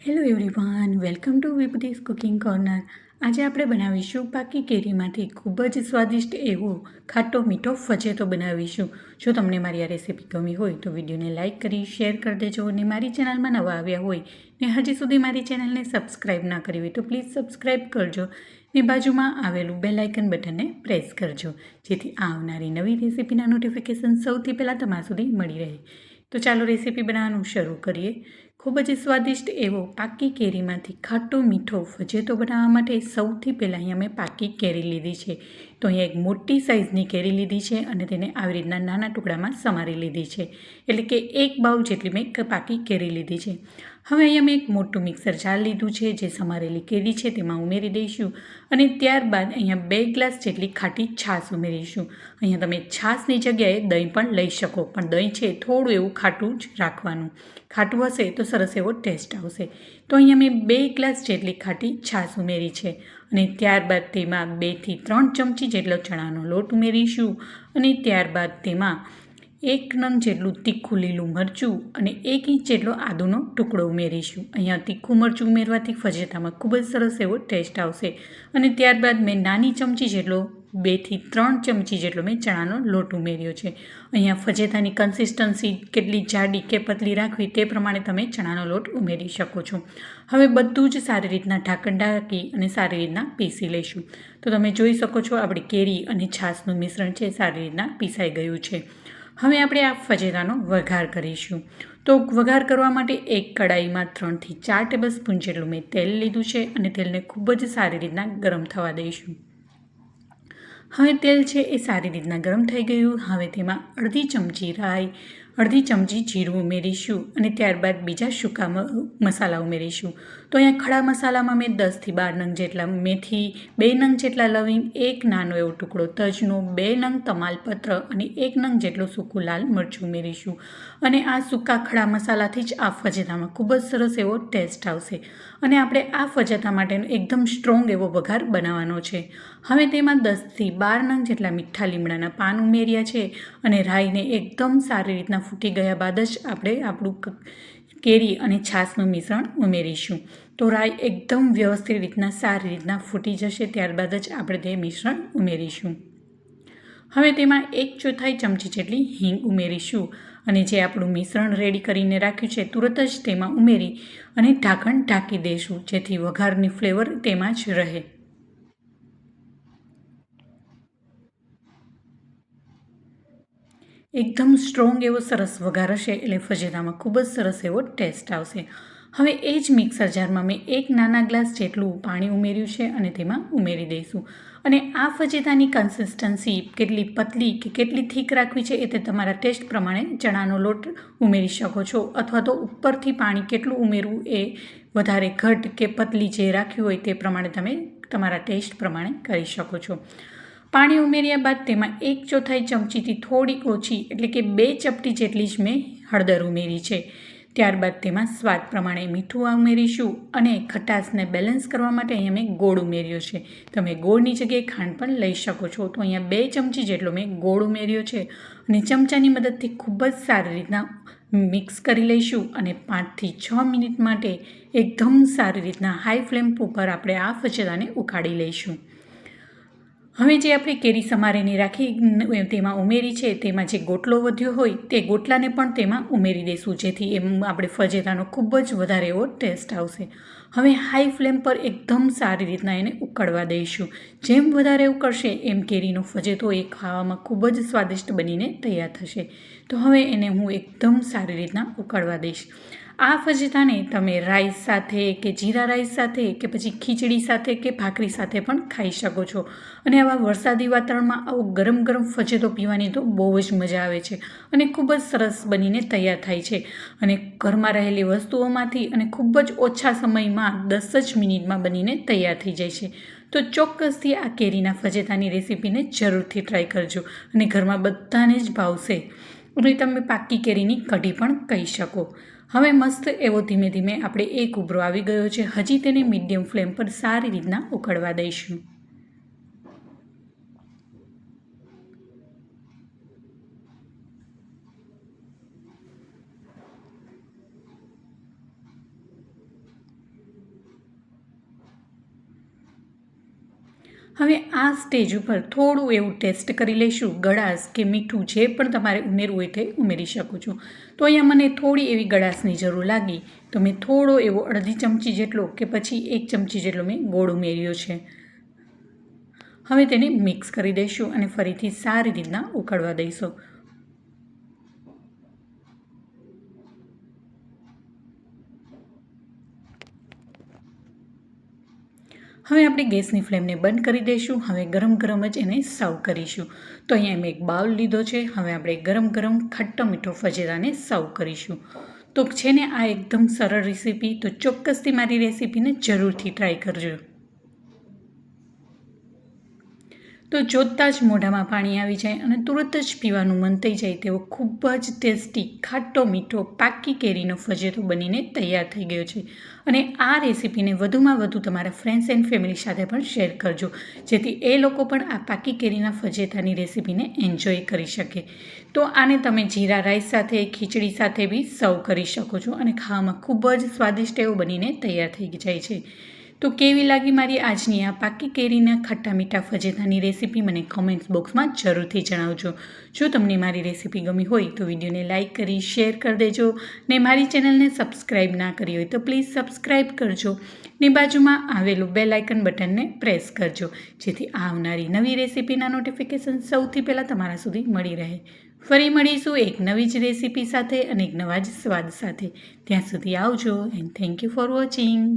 Hello everyone, welcome to વિભૂતિસ cooking corner. આજે આપણે બનાવીશું પાકી કેરીમાંથી ખૂબ જ સ્વાદિષ્ટ એવો ખાટો મીઠો ફજેતો બનાવીશું. જો તમને મારી આ રેસીપી ગમી હોય તો વિડીયોને લાઇક કરી શેર કરી દેજો, અને મારી ચેનલમાં નવા આવ્યા હોય ને હજી સુધી મારી ચેનલને સબસ્ક્રાઈબ ના કરી હોય તો પ્લીઝ સબસ્ક્રાઈબ કરજો ને બાજુમાં આવેલું બેલ આઇકન બટનને પ્રેસ કરજો, જેથી આવનારી નવી રેસીપીના નોટિફિકેશન સૌથી પહેલાં તમારા સુધી મળી રહે. તો ચાલો રેસીપી બનાવવાનું શરૂ કરીએ. ખૂબ જ સ્વાદિષ્ટ એવો પાકી કેરીમાંથી ખાટો મીઠો ફજેતો બનાવવા માટે સૌથી પહેલાં અહીંયા મેં પાકી કેરી લીધી છે. તો અહીંયા એક મોટી સાઇઝની કેરી લીધી છે અને તેને આવી રીતના નાના ટુકડામાં સમારી લીધી છે. એટલે કે એક બાઉલ જેટલી મેં પાકી કેરી લીધી છે. હવે અહીંયા મેં એક મોટું મિક્સર જાર લીધું છે, જે સમારેલી કેરી છે તેમાં ઉમેરી દઈશું અને ત્યારબાદ અહીંયા 2 ગ્લાસ જેટલી ખાટી છાશ ઉમેરીશું. અહીંયા તમે છાશની જગ્યાએ દહીં પણ લઈ શકો, પણ દહીં છે થોડું એવું ખાટું જ રાખવાનું. ખાટું હશે તો સરસ એવો ટેસ્ટ આવશે. તો અહીંયા મેં 2 ગ્લાસ જેટલી ખાટી છાશ ઉમેરી છે અને ત્યારબાદ તેમાં 2 થી 3 ચમચી જેટલો ચણાનો લોટ ઉમેરીશું અને ત્યારબાદ તેમાં 1 નંગ જેટલું તીખું લીલું મરચું અને 1 ઇંચ જેટલો આદુનો ટુકડો ઉમેરીશું. અહીંયા તીખું મરચું ઉમેરવાથી ફજેતામાં ખૂબ જ સરસ એવો ટેસ્ટ આવશે. અને ત્યારબાદ મેં નાની ચમચી જેટલો 2 થી 3 ચમચી જેટલો મેં ચણાનો લોટ ઉમેર્યો છે. અહીંયા ફજેતાની કન્સિસ્ટન્સી કેટલી જાડી કે પતલી રાખવી તે પ્રમાણે તમે ચણાનો લોટ ઉમેરી શકો છો. હવે બધું જ સારી રીતના ઢાંકણ ઢાંકી અને સારી રીતના પીસી લઈશું. તો તમે જોઈ શકો છો આપણી કેરી અને છાશનું મિશ્રણ છે સારી રીતના પીસાઈ ગયું છે. હવે આપણે આ ફજેતાનો વઘાર કરીશું. તો વઘાર કરવા માટે એક કડાઈમાં 3 થી 4 ટેબલસ્પૂન જેટલું મેં તેલ લીધું છે અને તેલને ખૂબ જ સારી રીતના ગરમ થવા દઈશું. હવે તેલ છે એ સારી રીતના ગરમ થઈ ગયું. હવે તેમાં અડધી ચમચી રાઈ, અડધી ચમચી જીરું ઉમેરીશું અને ત્યારબાદ બીજા સૂકા મસાલા ઉમેરીશું. તો અહીંયા ખડા મસાલામાં મેં 10 થી 12 નંગ જેટલા મેથી, 2 નંગ જેટલા લવિંગ, 1 નાનો એવો ટુકડો તજનો, 2 નંગ તમાલપત્ર અને 1 નંગ જેટલું સૂકું લાલ મરચું ઉમેરીશું. અને આ સૂકા ખડા મસાલાથી જ આ ફજેતામાં ખૂબ જ સરસ એવો ટેસ્ટ આવશે. અને આપણે આ ફજેતા માટેનો એકદમ સ્ટ્રોંગ એવો વઘાર બનાવવાનો છે. હવે તેમાં 10 થી 12 નંગ જેટલા મીઠા લીમડાના પાન ઉમેર્યા છે અને રાઈને એકદમ સારી રીતના ફૂટી ગયા બાદ જ આપણે આપણું કેરી અને છાશનું મિશ્રણ ઉમેરીશું. તો રાઈ એકદમ વ્યવસ્થિત રીતના સારી રીતના ફૂટી જશે ત્યારબાદ જ આપણે તે મિશ્રણ ઉમેરીશું. હવે તેમાં 1/4 ચમચી જેટલી હિંગ ઉમેરીશું અને જે આપણું મિશ્રણ રેડી કરીને રાખ્યું છે તુરત જ તેમાં ઉમેરી અને ઢાંકણ ઢાંકી દઈશું, જેથી વઘારની ફ્લેવર તેમાં જ રહે. એકદમ સ્ટ્રોંગ એવો સરસ વઘાર હશે એટલે ફજેતામાં ખૂબ જ સરસ એવો ટેસ્ટ આવશે. હવે એ જ મિક્સર જારમાં મેં 1 નાના ગ્લાસ જેટલું પાણી ઉમેર્યું છે અને તેમાં ઉમેરી દઈશું. અને આ ફજેતાની કન્સિસ્ટન્સી કેટલી પતલી કે કેટલી થીક રાખવી છે એ તે તમારા ટેસ્ટ પ્રમાણે ચણાનો લોટ ઉમેરી શકો છો, અથવા તો ઉપરથી પાણી કેટલું ઉમેરવું એ વધારે ઘટ કે પતલી જે રાખ્યું હોય તે પ્રમાણે તમે તમારા ટેસ્ટ પ્રમાણે કરી શકો છો. પાણી ઉમેર્યા બાદ તેમાં 1/4 ચમચીથી થોડીક ઓછી એટલે કે 2 ચપટી જેટલી જ મેં હળદર ઉમેરી છે. ત્યારબાદ તેમાં સ્વાદ પ્રમાણે મીઠું ઉમેરીશું અને ખટાશને બેલેન્સ કરવા માટે અહીંયા મેં ગોળ ઉમેર્યો છે. તમે ગોળની જગ્યાએ ખાંડ પણ લઈ શકો છો. તો અહીંયા 2 ચમચી જેટલો મેં ગોળ ઉમેર્યો છે અને ચમચાની મદદથી ખૂબ જ સારી રીતના મિક્સ કરી લઈશું અને 5 થી 6 મિનિટ માટે એકદમ સારી રીતના હાઈ ફ્લેમ ઉપર આપણે આ ફજેતાને ઉકાળી લઈશું. હવે જે આપણે કેરી સમારીને રાખી તેમાં ઉમેરી છે તેમાં જે ગોટલો વધ્યો હોય તે ગોટલાને પણ તેમાં ઉમેરી દઈશું, જેથી એમ આપણે ફજેતાનો ખૂબ જ વધારે એવો ટેસ્ટ આવશે. હવે હાઈ ફ્લેમ પર એકદમ સારી રીતના એને ઉકળવા દઈશું. જેમ વધારે ઉકળશે એમ કેરીનો ફજેતો એ ખાવામાં ખૂબ જ સ્વાદિષ્ટ બનીને તૈયાર થશે. તો હવે એને હું એકદમ સારી રીતના ઉકળવા દઈશ. આ ફજેતાને તમે રાઈસ સાથે કે જીરા રાઈસ સાથે કે પછી ખીચડી સાથે કે ભાખરી સાથે પણ ખાઈ શકો છો. અને આવા વરસાદી વાતાવરણમાં આવો ગરમ ગરમ ફજેતો પીવાની તો બહુ જ મજા આવે છે અને ખૂબ જ સરસ બનીને તૈયાર થાય છે. અને ઘરમાં રહેલી વસ્તુઓમાંથી અને ખૂબ જ ઓછા સમયમાં 10 જ મિનિટમાં બનીને તૈયાર થઈ જાય છે. તો ચોક્કસથી આ કેરીના ફજેતાની રેસીપીને જરૂરથી ટ્રાય કરજો અને ઘરમાં બધાને જ ભાવશે. અને તમે પાકી કેરીની કઢી પણ કહી શકો. હવે મસ્ત એવો ધીમે ધીમે આપણે એક ઉભરો આવી ગયો છે. હજી તેને મીડિયમ ફ્લેમ પર સારી રીતના ઉકળવા દઈશું. હવે આ સ્ટેજ ઉપર થોડું એવું ટેસ્ટ કરી લઈશું. ગળાશ કે મીઠું જે પણ તમારે ઉમેરવું હોય તે ઉમેરી શકો છો. તો અહીંયા મને થોડી એવી ગળાશની જરૂર લાગી તો મેં થોડો એવો અડધી ચમચી જેટલો કે પછી 1 ચમચી જેટલો મેં ગોળ ઉમેર્યો છે. હવે તેને મિક્સ કરી દઈશું અને ફરીથી સારી રીતના ઉકળવા દઈશું. હવે આપણે ગેસની ફ્લેમને બંધ કરી દઈશું. હવે ગરમ ગરમ જ એને સર્વ કરીશું. તો અહીંયા મેં એક બાઉલ લીધો છે. હવે આપણે ગરમ ગરમ ખાટો મીઠો ફજેરાને સર્વ કરીશું. તો છે ને આ એકદમ સરળ રેસીપી, તો ચોક્કસથી મારી રેસીપીને જરૂરથી ટ્રાય કરજો. તો જોતાં જ મોઢામાં પાણી આવી જાય અને તુરત જ પીવાનું મન થઈ જાય તેવો ખૂબ જ ટેસ્ટી ખાટો મીઠો પાકી કેરીનો ફજેતો બનીને તૈયાર થઈ ગયો છે. અને આ રેસીપીને વધુમાં વધુ તમારા ફ્રેન્ડ્સ એન્ડ ફેમિલી સાથે પણ શેર કરજો, જેથી એ લોકો પણ આ પાકી કેરીના ફજેતાની રેસીપીને એન્જોય કરી શકે. તો આને તમે જીરા રાઈસ સાથે, ખીચડી સાથે બી સર્વ કરી શકો છો અને ખાવામાં ખૂબ જ સ્વાદિષ્ટ એવો બનીને તૈયાર થઈ જાય છે. તો કેવી લાગી મારી આજની આ પાકી કેરીના ખાટા મીઠા ફજેતાની રેસીપી મને કમેન્ટ્સ બોક્સમાં જરૂરથી જણાવજો. જો તમને મારી રેસીપી ગમી હોય તો વિડીયોને લાઇક કરી શેર કરી દેજો ને મારી ચેનલને સબસ્ક્રાઈબ ના કરી હોય તો પ્લીઝ સબસ્ક્રાઈબ કરજો ને બાજુમાં આવેલું બેલ આઇકન બટનને પ્રેસ કરજો, જેથી આવનારી નવી રેસીપીના નોટિફિકેશન સૌથી પહેલાં તમારા સુધી મળી રહે. ફરી મળીશું એક નવી જ રેસીપી સાથે અને એક નવા જ સ્વાદ સાથે. ત્યાં સુધી આવજો and thank you for watching.